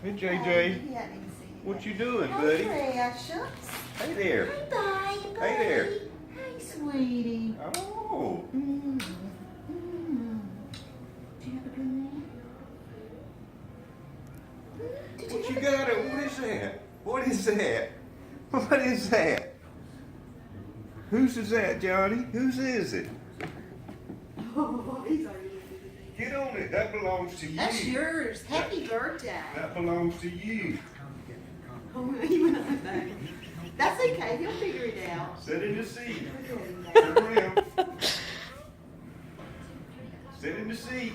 Hey, JJ. What you doing, buddy? Precious. Hey there. Hey, baby. Hey there. Hey, sweetie. Oh. Mm. Did you have a good nap? What you got? What is that? What is that? What is that? Whose is that, Johnny? Whose is it? Oh, he's Get on it. That belongs to you. That's yours. Happy birthday. That belongs to you. Oh, he went on the back. That's okay. He'll figure it out. Sit in the seat. Turn around. Sit in the seat.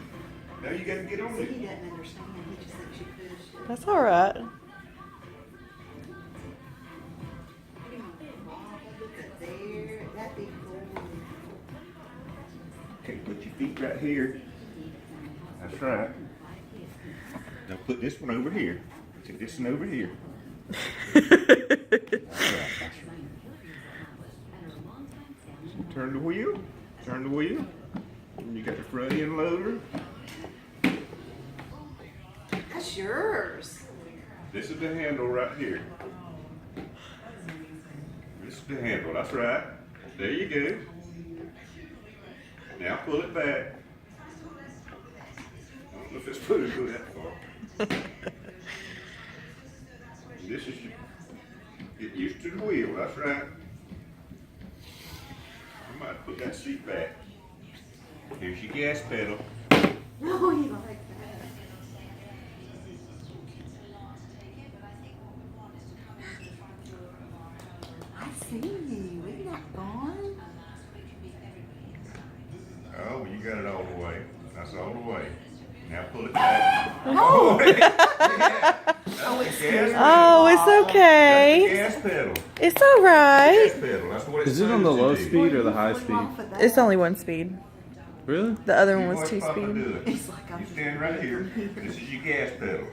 Now you got to get on See, it. he doesn't understand. He just thinks you pushed it. That's all right. Look at there. That big boy. Okay, put your feet right here. That's right. Now put this one over here. Take this one over here. That's right. That's right. So turn the wheel. Turn the wheel. And you got the front end loader. That's yours. This is the handle right here. This is the handle. That's right. There you go. Now pull it back. I don't know if it's supposed to go that far. This is your, get used to the wheel. That's right. I might put that seat back. Here's your gas pedal. No, you don't like that. I see you. Isn't that fun? Oh, you got it all the way. That's all the way. Now pull it back. Oh! Yeah. Oh, it's Gas pedal. Oh, it's That's the okay. gas pedal. It's all right. Gas pedal. That's what it's Is it on the supposed to low do. speed or the high speed? It's only one speed. Really? The other You one was watch two Papa speed. do it. It's like I'm You stand right here. This is your gas pedal.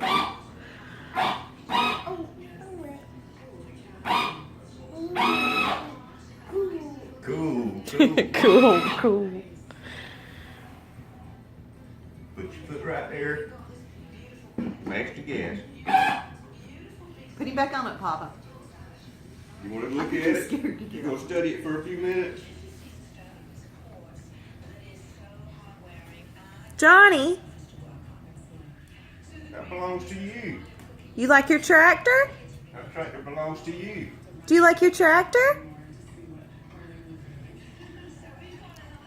Cool, cool. Cool, cool. Put your foot right there. Max the gas. Put him back on it, Papa. You want to look I'm at too it? scared to You get gonna on. study it for a few minutes? Johnny, That belongs to you. you like your tractor? That tractor belongs to you. Do you like your tractor?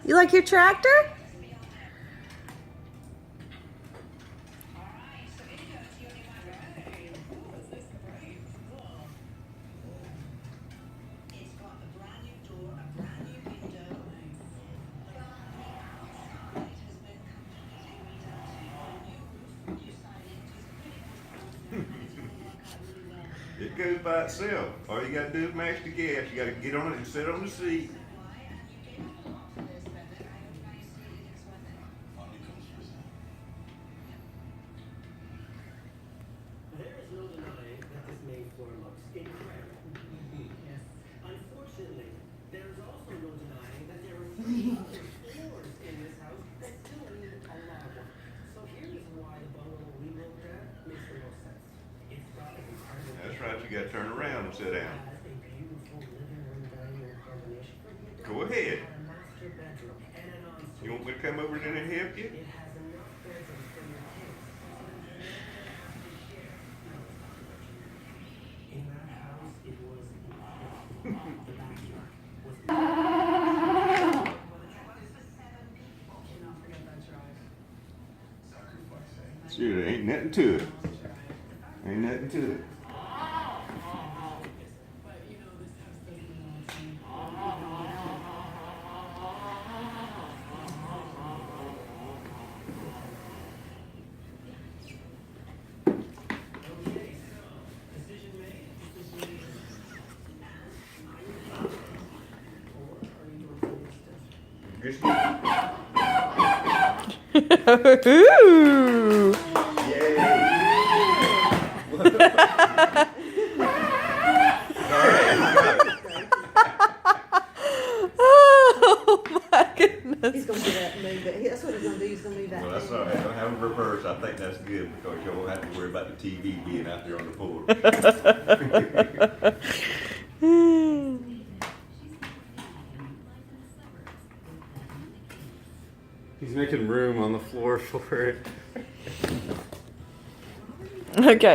You like your tractor? It goes by itself. All you gotta do is max the gas. You gotta get on it and sit on the seat. There is no denying that this main floor looks incredible. Unfortunately, there is also no denying that there are three other floors in this house that still need a lot of work. So here's why the bungalow we looked at makes the most sense. It's got an incredible That's right, you gotta turn around and sit down. has a beautiful living room dining room combination for the adult. Go ahead. A master bedroom and an ensuite. You want me to come over there and help you? It has enough bedrooms for your kids. In that house, it was incredible. The backyard was Sure, there ain't nothing to it. Ain't nothing to it. Just Ooh. Yay! Oh my goodness. He's gonna do that move. That's That's what he's gonna do, he's gonna move that Well, that's thing. all right. Don't have them reverse. I think that's good because you won't have to worry about the TV being out there on the floor. He's making room on the floor for it. Okay.